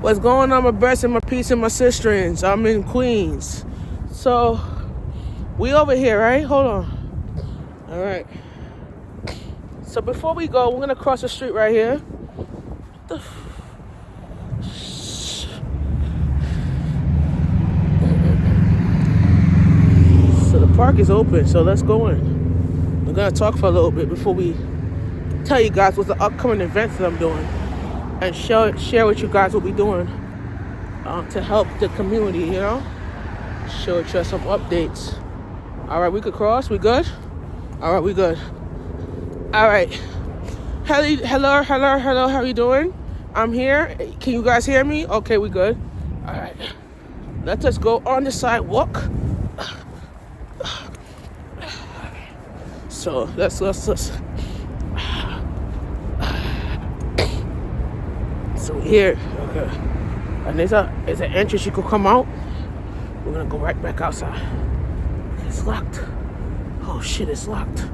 What's going on, my brothers and my peeps and my sisters? I'm in Queens. So, we over here, right? Hold on. All right. So, before we go, we're going to cross the street right here. So, the park is open, so let's go in. We're going to talk for a little bit before we tell you guys what the upcoming events that I'm doing and share with you guys what we're doing to help the community, you know? Show you some updates. All right, we could cross. We good? All right, we good. All right. Hello. How you doing? I'm here. Can you guys hear me? Okay, we good. All right. Let us go on the sidewalk. So let's. So here, okay. And there's an entrance you could come out. We're gonna go right back outside. It's locked. Oh shit, it's locked.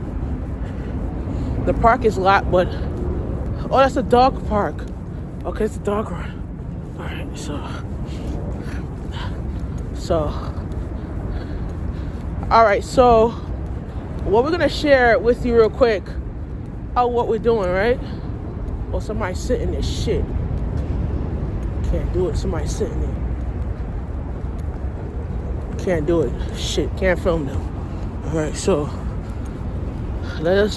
The park is locked, but that's a dog park. Okay, it's a dog run. All right, all right, so what we're gonna share with you real quick what we're doing, right? Well, somebody's sitting there. Shit, can't do it. Somebody's sitting there. Can't do it. Shit, can't film them. All right, so let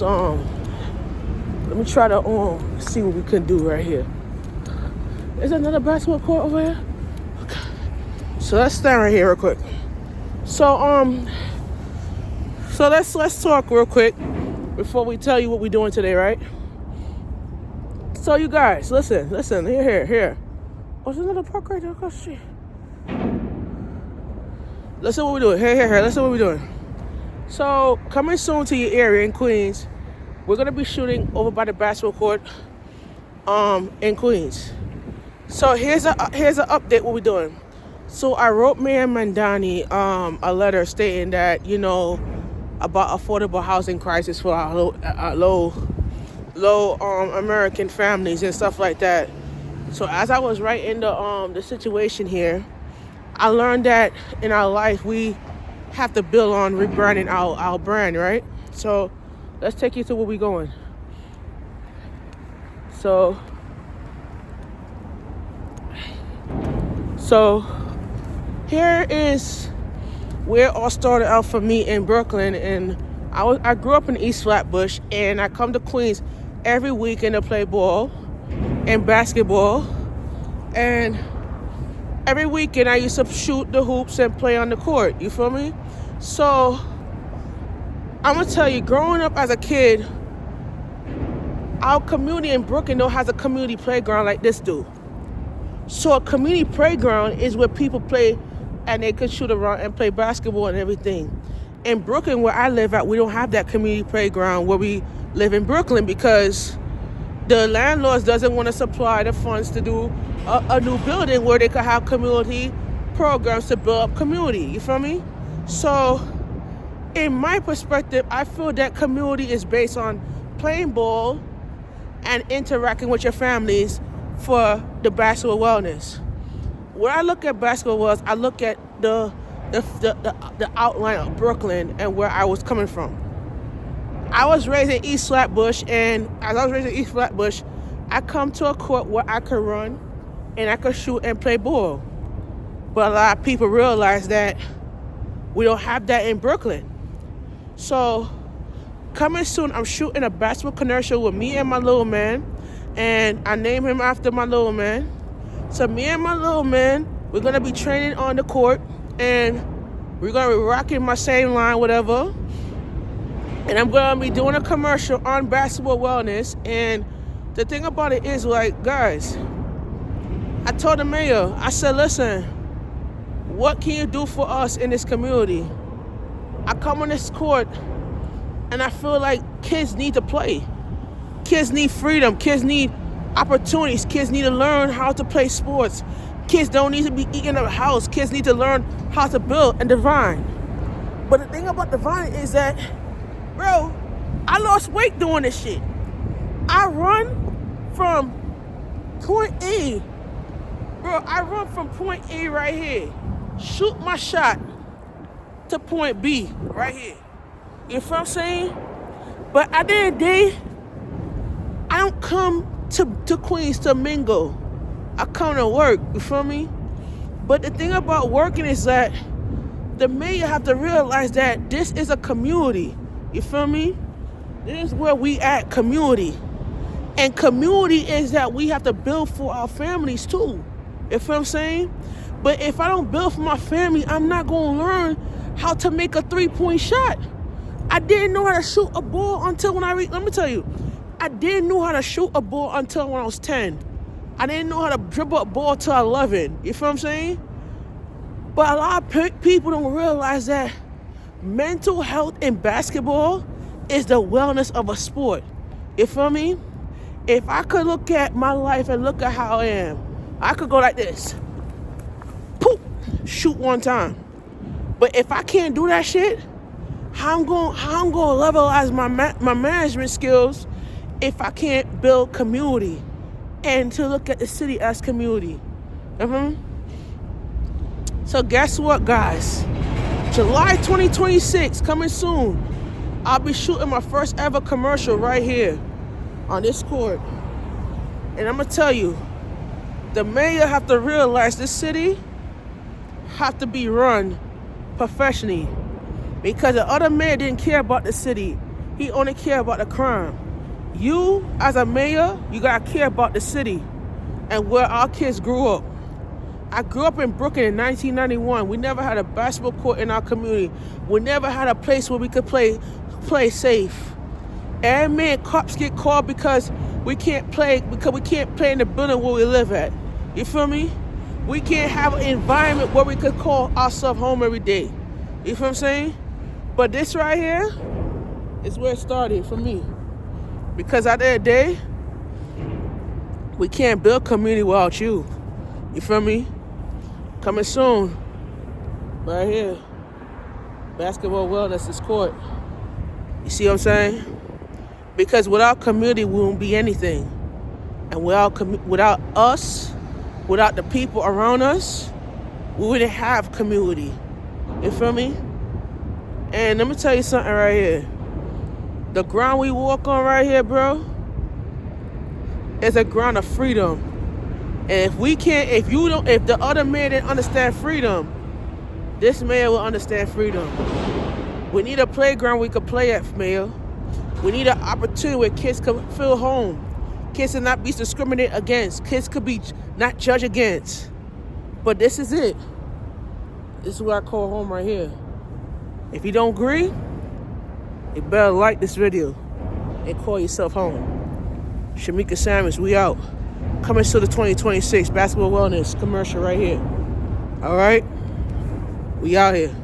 me try to see what we can do right here. Is there another basketball court over here? Okay. So let's stand right here real quick. So let's talk real quick before we tell you what we're doing today, right? So you guys, listen, here. Oh, there's another park right there across the street. Listen what we're doing. Here. Listen what we're doing. So coming soon to your area in Queens, we're gonna be shooting over by the basketball court in Queens. So here's an update what we're doing. So I wrote Mayor Mamdani a letter stating that, you know, about affordable housing crisis for our low American families and stuff like that. So as I was writing the situation here, I learned that in our life we have to build on rebranding our brand, right? So let's take you to where we're going. So here is where it all started out for me in Brooklyn, and I grew up in East Flatbush, and I come to Queens every weekend to play ball and basketball, and every weekend I used to shoot the hoops and play on the court, you feel me? So I'm gonna tell you, growing up as a kid, our community in Brooklyn don't have a community playground like this do. So a community playground is where people play and they can shoot around and play basketball and everything. In Brooklyn, where I live at, we don't have that community playground where we live in Brooklyn because the landlords doesn't want to supply the funds to do a new building where they could have community programs to build up community. You feel me? So in my perspective, I feel that community is based on playing ball and interacting with your families for the basketball wellness. When I look at basketball wellness, I look at the outline of Brooklyn and where I was coming from. I was raised in East Flatbush, and as I was raised in East Flatbush, I come to a court where I could run and I could shoot and play ball. But a lot of people realize that we don't have that in Brooklyn. So coming soon, I'm shooting a basketball commercial with me and my little man, and I name him after my little man. So me and my little man, we're gonna be training on the court, and we're gonna be rocking my same line, whatever. And I'm gonna be doing a commercial on basketball wellness. And the thing about it is, like, guys, I told the mayor, I said, listen, what can you do for us in this community? I come on this court and I feel like kids need to play. Kids need freedom. Kids need opportunities. Kids need to learn how to play sports. Kids don't need to be eating in a house. Kids need to learn how to build and divine. But the thing about divine is that, bro, I lost weight doing this shit. I run from point A, Bro, I run from point A right here, shoot my shot to point B right here. You feel what I'm saying? But at the end of the day, I don't come to Queens to mingle. I come to work, you feel me? But the thing about working is that the mayor have to realize that this is a community. You feel me? This is where we at, community. And community is that we have to build for our families too. You feel what I'm saying? But if I don't build for my family, I'm not going to learn how to make a three-point shot. I didn't know how to shoot a ball until when let me tell you, I didn't know how to shoot a ball until when I was 10. I didn't know how to dribble a ball till 11. You feel what I'm saying? But a lot of people don't realize that mental health in basketball is the wellness of a sport. You feel me? If I could look at my life and look at how I am, I could go like this. Poop, shoot one time. But if I can't do that shit, how I'm going to levelize my management skills if I can't build community and to look at the city as community? So guess what, guys? July 2026, coming soon. I'll be shooting my first ever commercial right here on this court. And I'm going to tell you, the mayor have to realize this city have to be run professionally, because the other mayor didn't care about the city. He only cared about the crime. You, as a mayor, you got to care about the city and where our kids grew up. I grew up in Brooklyn in 1991. We never had a basketball court in our community. We never had a place where we could play safe. Every man, cops get called because we can't play in the building where we live at. You feel me? We can't have an environment where we could call ourselves home every day. You feel what I'm saying? But this right here is where it started for me. Because at the end of the day, we can't build community without you. You feel me? Coming soon. Right here. Basketball wellness is court. You see what I'm saying? Because without community, we won't be anything. And without us, without the people around us, we wouldn't have community. You feel me? And let me tell you something right here. The ground we walk on right here, bro, is a ground of freedom. And if the other man didn't understand freedom, this man will understand freedom. We need a playground we could play at, Mayor. We need an opportunity where kids can feel home. Kids will not be discriminated against. Kids could be not judged against. But this is it. This is what I call home right here. If you don't agree, you better like this video and call yourself home. Shamika Samuels, we out. Coming to the 2026 Basketball Wellness commercial right here. All right? We out here.